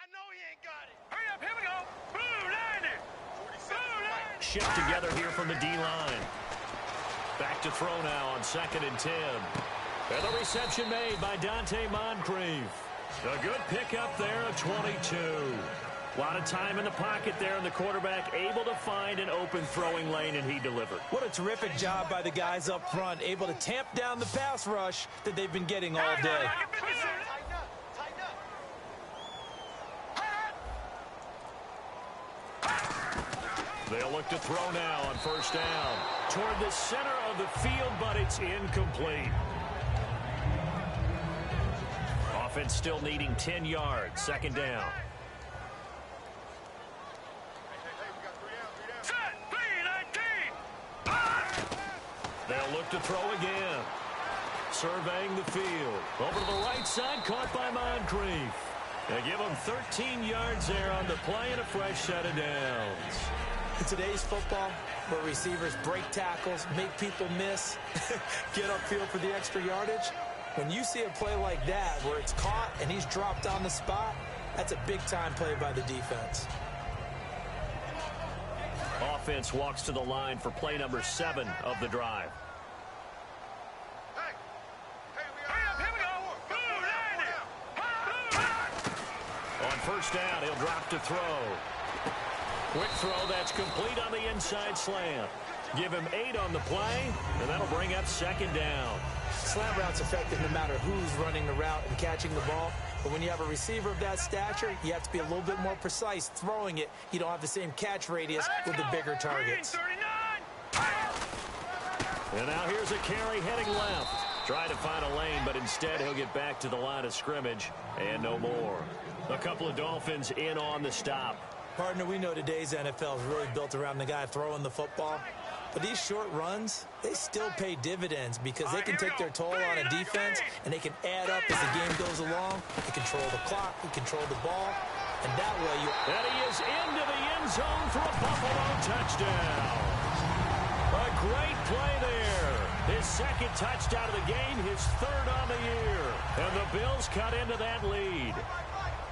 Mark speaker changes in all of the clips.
Speaker 1: I know he ain't got it.
Speaker 2: Hurry up, here we go. Blue line.
Speaker 3: Shift together here from the D-line. Back to throw now on 2nd and 10. And the reception made by Dante Moncrief. A good pickup there of 22. A lot of time in the pocket there, and the quarterback able to find an open throwing lane, and he delivered.
Speaker 4: What a terrific job by the guys up front, able to tamp down the pass rush that they've been getting all day.
Speaker 3: They'll look to throw now on 1st down. Toward the center of the field, but it's incomplete. Offense still needing 10 yards. 2nd down. They'll look to throw again. Surveying the field. Over to the right side, caught by Moncrief. They give him 13 yards there on the play and a fresh set of downs.
Speaker 4: In today's football, where receivers break tackles, make people miss, get upfield for the extra yardage, when you see a play like that where it's caught and he's dropped on the spot, that's a big-time play by the defense.
Speaker 3: Offense walks to the line for play number 7 of the drive. On 1st down, he'll drop to throw. Quick throw that's complete on the inside slant. Give him 8 on the play, and that'll bring up 2nd down.
Speaker 4: Slant route's effective no matter who's running the route and catching the ball. But when you have a receiver of that stature, you have to be a little bit more precise throwing it. You don't have the same catch radius with the bigger targets.
Speaker 3: And now here's a carry heading left. Try to find a lane, but instead he'll get back to the line of scrimmage and no more. A couple of Dolphins in on the stop.
Speaker 4: Partner, we know today's NFL is really built around the guy throwing the football. But these short runs, they still pay dividends because they can take their toll on a defense and they can add up as the game goes along. They control the clock, they control the ball, and that way you...
Speaker 3: And he is into the end zone for a Buffalo touchdown. A great play there. His 2nd touchdown of the game, his 3rd on the year. And the Bills cut into that lead.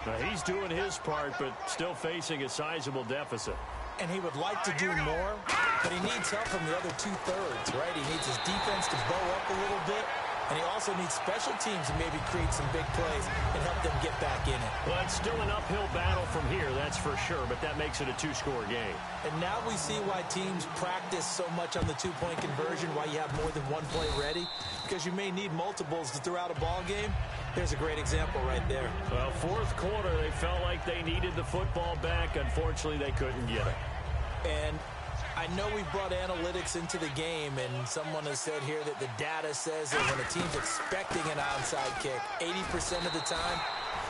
Speaker 3: Now, he's doing his part, but still facing a sizable deficit.
Speaker 4: And he would like to do more, but he needs help from the other 2/3, right? He needs his defense to bow up a little bit, and he also needs special teams to maybe create some big plays and help them get back in it.
Speaker 3: Well, it's still an uphill battle from here, that's for sure, but that makes it a 2-score game.
Speaker 4: And now we see why teams practice so much on the 2-point conversion, why you have more than one play ready, because you may need multiples to throw out a ball game. There's a great example right there.
Speaker 3: Well, 4th quarter, they felt like they needed the football back. Unfortunately, they couldn't get it.
Speaker 4: And I know we brought analytics into the game, and someone has said here that the data says that when a team's expecting an onside kick, 80% of the time,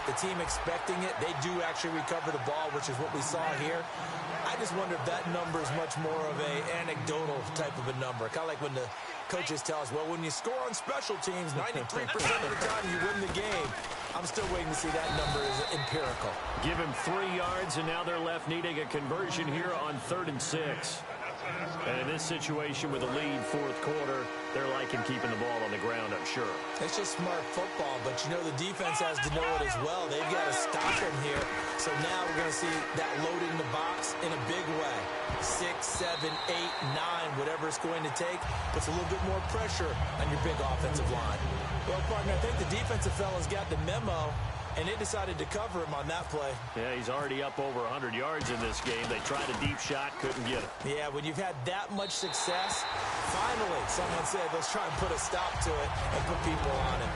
Speaker 4: the team expecting it, they do actually recover the ball, which is what we saw here. I just wonder if that number is much more of a anecdotal type of a number. Kind of like when the coaches tell us, well, when you score on special teams, 93% of the time you win the game. I'm still waiting to see that number is empirical.
Speaker 3: Give him 3 yards, and now they're left needing a conversion here on 3rd and 6. And in this situation with a lead 4th quarter, they're liking keeping the ball on the ground, I'm sure.
Speaker 4: It's just smart football, but you know the defense has to know it as well. They've got to stop him here. So now we're going to see that loading the box in a big way. 6, 7, 8, 9, whatever it's going to take, puts a little bit more pressure on your big offensive line. Well, partner, I think the defensive fellas got the memo, and they decided to cover him on that play.
Speaker 3: Yeah, he's already up over 100 yards in this game. They tried a deep shot, couldn't get it.
Speaker 4: Yeah, when you've had that much success, finally someone said, let's try and put a stop to it and put people on it.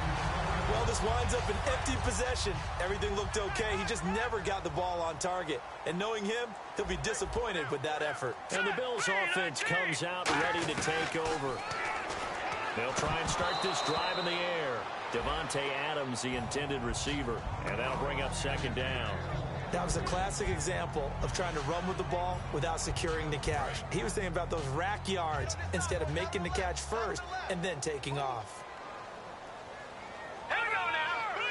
Speaker 4: Well, this winds up an empty possession. Everything looked okay. He just never got the ball on target. And knowing him, he'll be disappointed with that effort.
Speaker 3: And the Bills' offense comes out ready to take over. They'll try and start this drive in the air. Devontae Adams, the intended receiver. And that'll bring up 2nd down.
Speaker 4: That was a classic example of trying to run with the ball without securing the catch. He was thinking about those rack yards instead of making the catch first and then taking off.
Speaker 2: Here we go now. Blue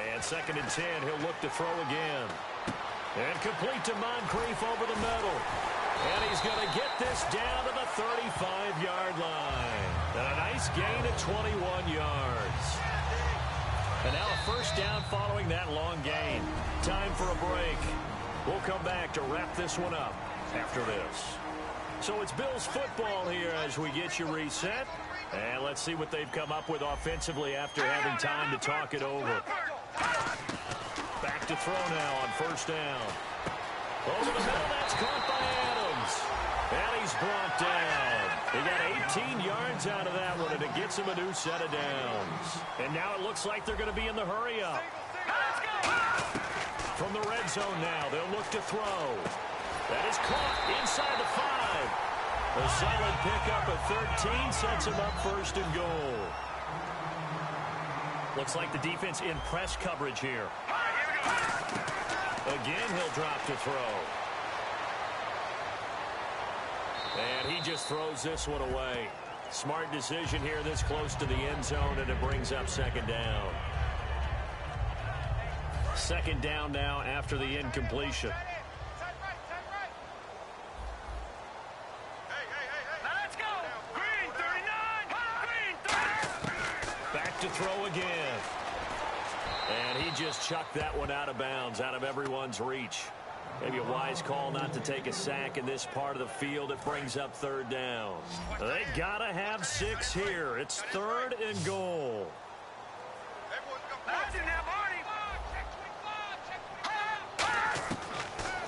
Speaker 2: 90.
Speaker 3: And 2nd and 10, he'll look to throw again. And complete to Moncrief over the middle. And he's going to get this down to the 35-yard line. And Nice gain of 21 yards. And now a first down following that long gain. Time for a break. We'll come back to wrap this one up after this. So it's Bills football here as we get you reset. And let's see what they've come up with offensively after having time to talk it over. Back to throw now on first down. Over the middle, that's caught by Adams. And he's brought down. He got 18 yards out of that one, and it gets him a new set of downs. And now it looks like they're going to be in the hurry-up. From the red zone now, they'll look to throw. That is caught inside the 5. A solid pickup of 13 sets him up first and goal. Looks like the defense in press coverage here. Again, he'll drop to throw. And he just throws this one away. Smart decision here this close to the end zone, and it brings up second down. Second down now after the incompletion.
Speaker 2: Let's go! Green 39! Green 30!
Speaker 3: Back to throw again. And he just chucked that one out of bounds, out of everyone's reach. Maybe a wise call not to take a sack in this part of the field. It brings up third down. They got to have 6 here. It's third and goal.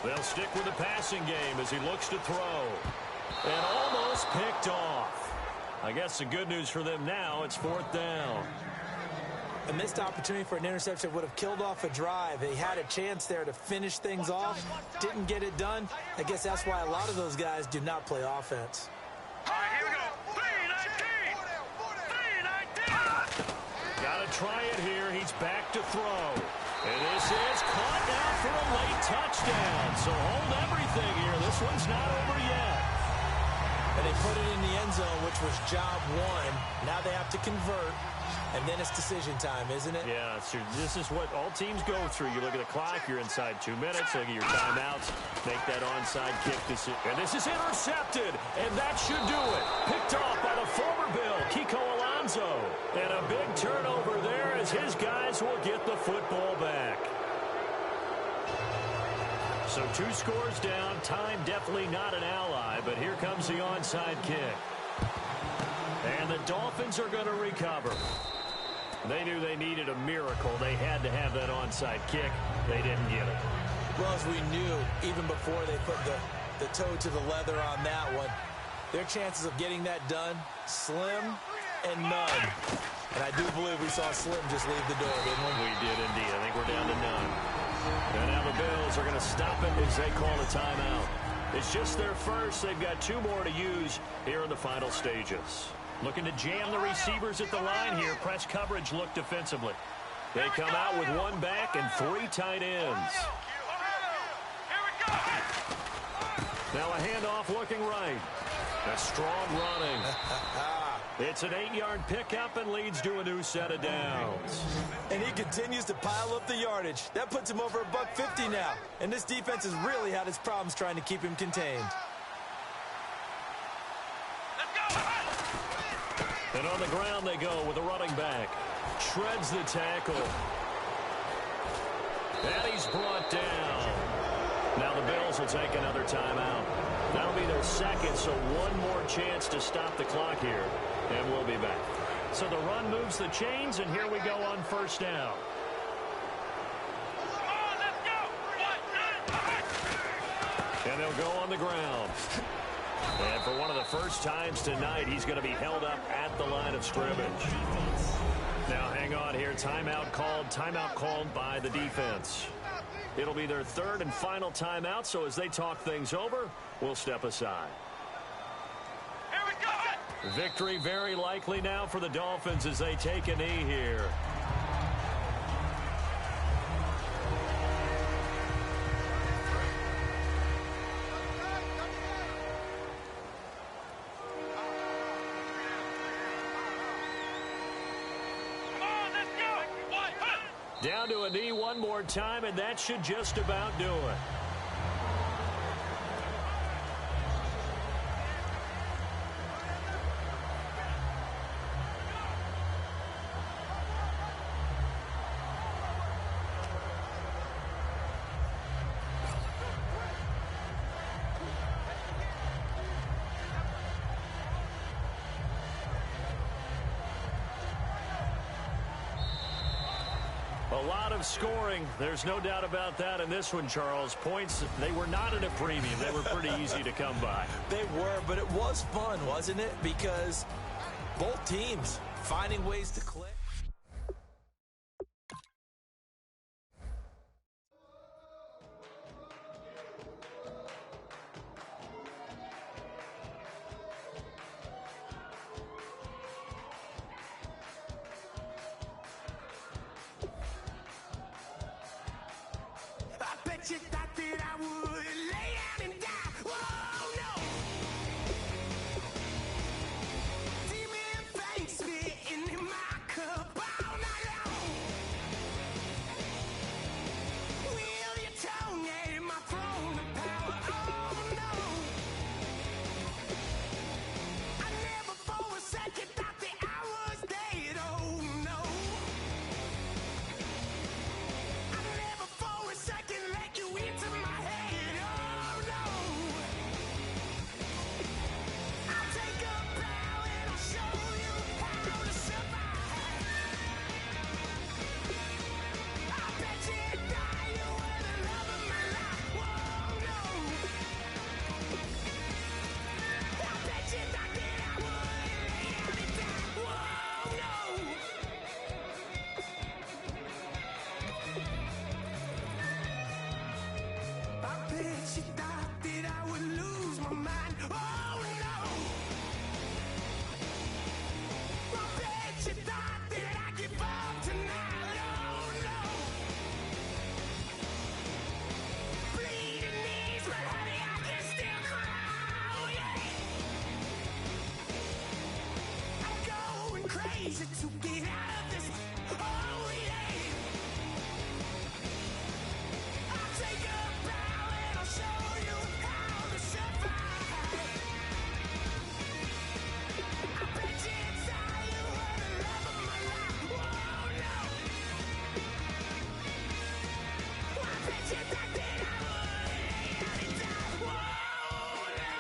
Speaker 3: They'll stick with the passing game as he looks to throw. And almost picked off. I guess the good news for them now, it's fourth down.
Speaker 4: A missed opportunity for an interception would have killed off a drive. They had a chance there to finish things off. Didn't get it done. I guess that's why a lot of those guys do not play offense.
Speaker 2: All right, here we go. 3-19! 3-19!
Speaker 3: Got to try it here. He's back to throw. And this is caught now for a late touchdown. So hold everything here. This one's not over yet.
Speaker 4: And they put it in the end zone, which was job one. Now they have to convert. And then it's decision time, isn't it?
Speaker 3: Yeah, so this is what all teams go through. You look at the clock, you're inside 2 minutes, look at your timeouts, make that onside kick decision. And this is intercepted, and that should do it. Picked off by the former Bill, Kiko Alonso. And a big turnover there as his guys will get the football back. So 2 scores down, time definitely not an ally, but here comes the onside kick. And the Dolphins are going to recover. They knew they needed a miracle. They had to have that onside kick. They didn't get it.
Speaker 4: Well, as we knew, even before they put the toe to the leather on that one, their chances of getting that done, slim and none. And I do believe we saw Slim just leave the door, didn't we?
Speaker 3: We did indeed. I think we're down to none. And now the Bills are going to stop it as they call a timeout. It's just their first. They've got 2 more to use here in the final stages. Looking to jam the receivers at the line here. Press coverage look defensively. They come out with 1 back and 3 tight ends. Now a handoff looking right. A strong running. It's an 8-yard pickup and leads to a new set of downs.
Speaker 4: And he continues to pile up the yardage. That puts him over $150 now. And this defense has really had its problems trying to keep him contained.
Speaker 3: And on the ground they go with a running back. Shreds the tackle. And he's brought down. Now the Bills will take another timeout. That'll be their second, so 1 more chance to stop the clock here. And we'll be back. So the run moves the chains, and here we go on first down. And they'll go on the ground. And for one of the first times tonight, he's going to be held up at the line of scrimmage. Now, hang on here. Timeout called by the defense. It'll be their 3rd and final timeout, so as they talk things over, we'll step aside.
Speaker 2: Here we go!
Speaker 3: Victory very likely now for the Dolphins as they take a knee here. Down to a knee 1 more time, and that should just about do it. lot of scoring. There's no doubt about that in this one, Charles. Points, they were not at a premium. They were pretty easy to come by.
Speaker 4: They were, but it was fun, wasn't it? Because both teams finding ways to click.
Speaker 1: You thought that I would lay down and die. Whoa, no. Demon face spitting in my cup all night long. Will your tongue at my throne of power? Oh, no. I never for a second thought that I was dead. Oh, no. I never for a second let you into my head, oh no. I'll take a bow and I'll show you how to survive. I bet you die, you were the love of my life, whoa no. I bet you thought that I would lay down and die, whoa no. I bet you thought that I would lose my mind. Oh no! I bet you thought that I'd give up tonight. Oh no! Bleeding knees, but honey, I can still cry. Oh yeah! I'm going crazy to get out of this. Oh yeah! I'll take a bow and I'll show you how to survive. I bet you inside you were the love of my life. Whoa, no. I bet you thought that I would lay down and die. Whoa, no.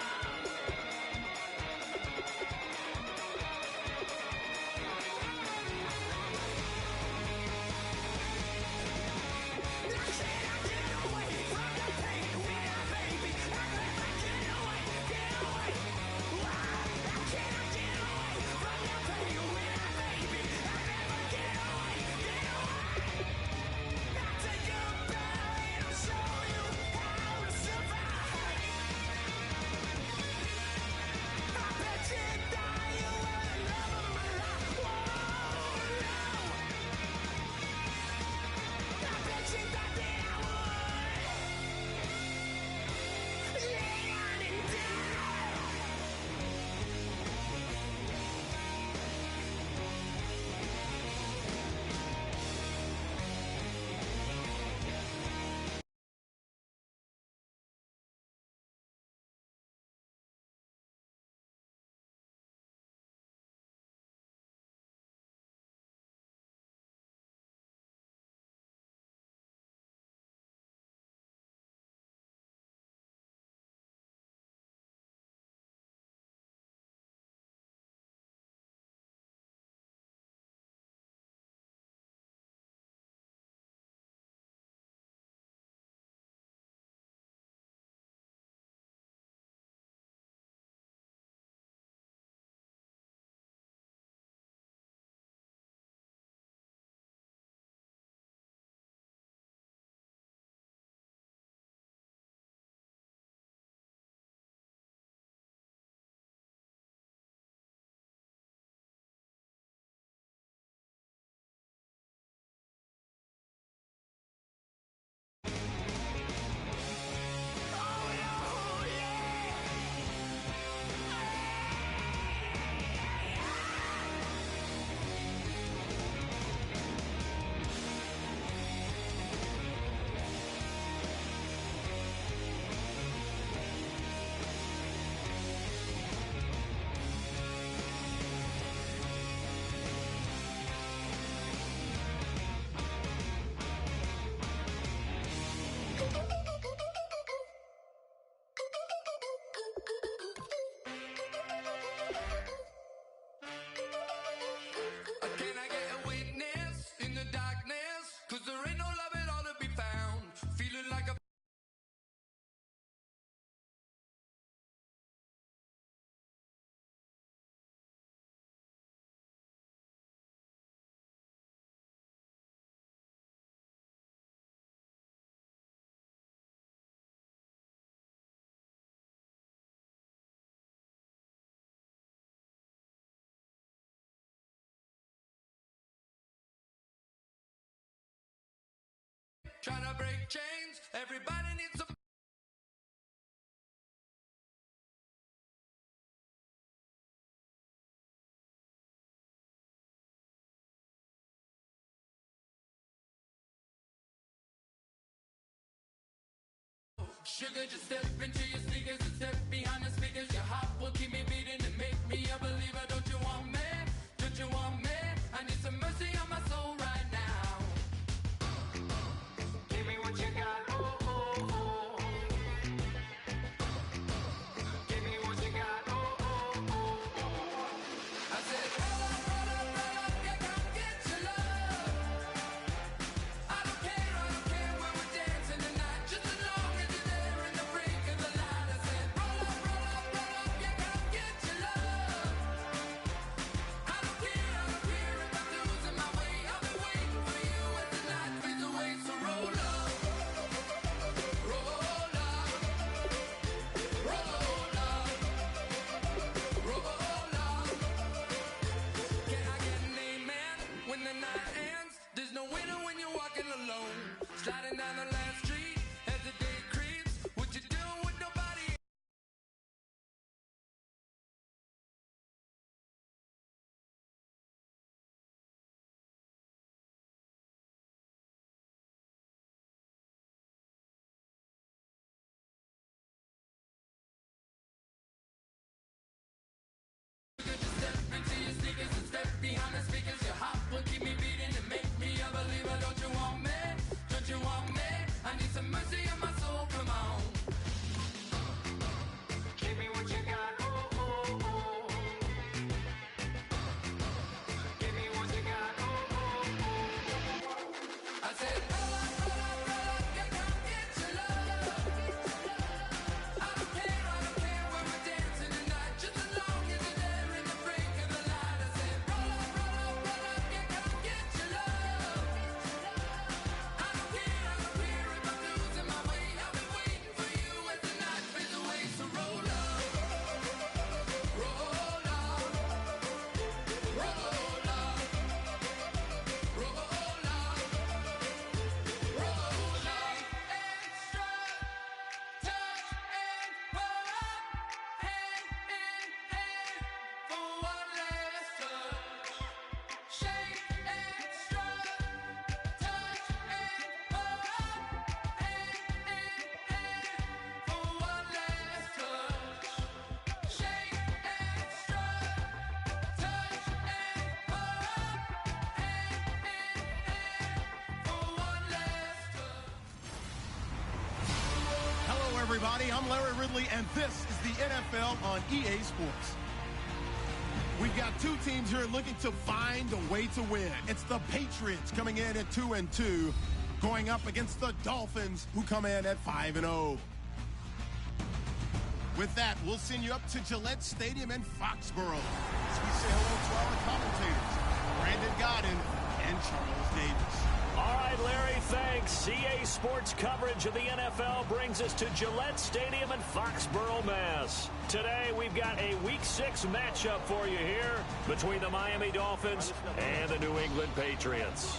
Speaker 1: trying to break chains. Everybody needs some. Sugar, just step into your sneakers and step behind the speakers. Your heart will keep me beating and make me a believer. Don't you want me? Don't you want me? I need some mercy on my soul right now. Give me what you got. Oh, oh, oh. Give me what you got. Oh, oh, oh. I said, roll up, yeah, come get your love. I don't care when we're dancing tonight. Just as long as you're there in the break of the light. I said, roll up, yeah, come get your love. I don't care if I'm losing my way. I'll be waiting for you as the night fades away. So roll up, roll up, roll up, roll up. Can I get an amen when the night ends? There's no winner when you're walking alone. Sliding down the last street as the day creeps. What you doing with nobody? Just step into your sneakers and step behind the speakers. Your heart will keep me beating and make me a believer. Don't you want me? Don't you want me? I need some mercy on my soul. Come on. Give me what you got. Oh, oh, oh. Give me what you got. Oh, oh, oh. I said, roll up, yeah, come get your love. I don't care when we're dancing tonight. Just as long as you're there in the break of the light. I said, roll up, yeah, come get your love. I don't care if I'm losing my way. I'll be waiting for you as the night fades away. So roll up, roll up, roll up, roll up, roll up. Extra, touch and pull up, hand in hand for one last touch. Shake extra, touch and pull up, hand in hand for one last touch. Shake extra, touch and pull up, hand in hand for one last touch.
Speaker 5: Hello, everybody. I'm Larry Ridley, and this is the NFL on EA Sports. We've got two teams here looking to find a way to win. It's the Patriots coming in at 2-2, going up against the Dolphins, who come in at 5-0. With that, we'll send you up to Gillette Stadium in Foxborough as we say hello to our commentators, Brandon Godden and Charles Davis.
Speaker 3: All right, Larry, thanks. EA Sports coverage of the NFL brings us to Gillette Stadium in Foxborough, Mass. Today, we've got a Week 6 matchup for you here between the Miami Dolphins and the New England Patriots.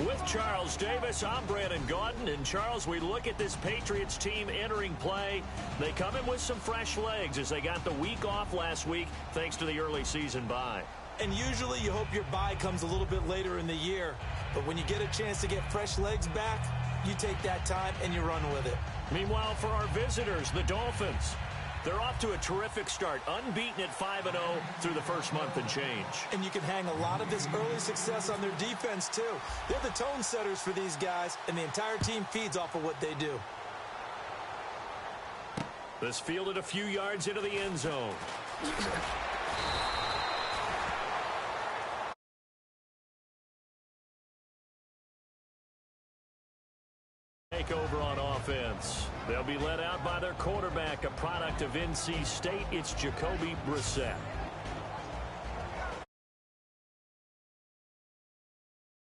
Speaker 3: With Charles Davis, I'm Brandon Gaudin. And, Charles, we look at this Patriots team entering play. They come in with some fresh legs as they got the week off last week thanks to the early season bye.
Speaker 4: And usually you hope your bye comes a little bit later in the year. But when you get a chance to get fresh legs back, you take that time and you run with it.
Speaker 3: Meanwhile, for our visitors, the Dolphins, they're off to a terrific start, unbeaten at 5-0 through the first month and change.
Speaker 4: And you can hang a lot of this early success on their defense, too. They're the tone setters for these guys, and the entire team feeds off of what they do.
Speaker 3: This fielded a few yards into the end zone. Take over on offense. They'll be led out by their quarterback, a product of NC State. It's Jacoby Brissett.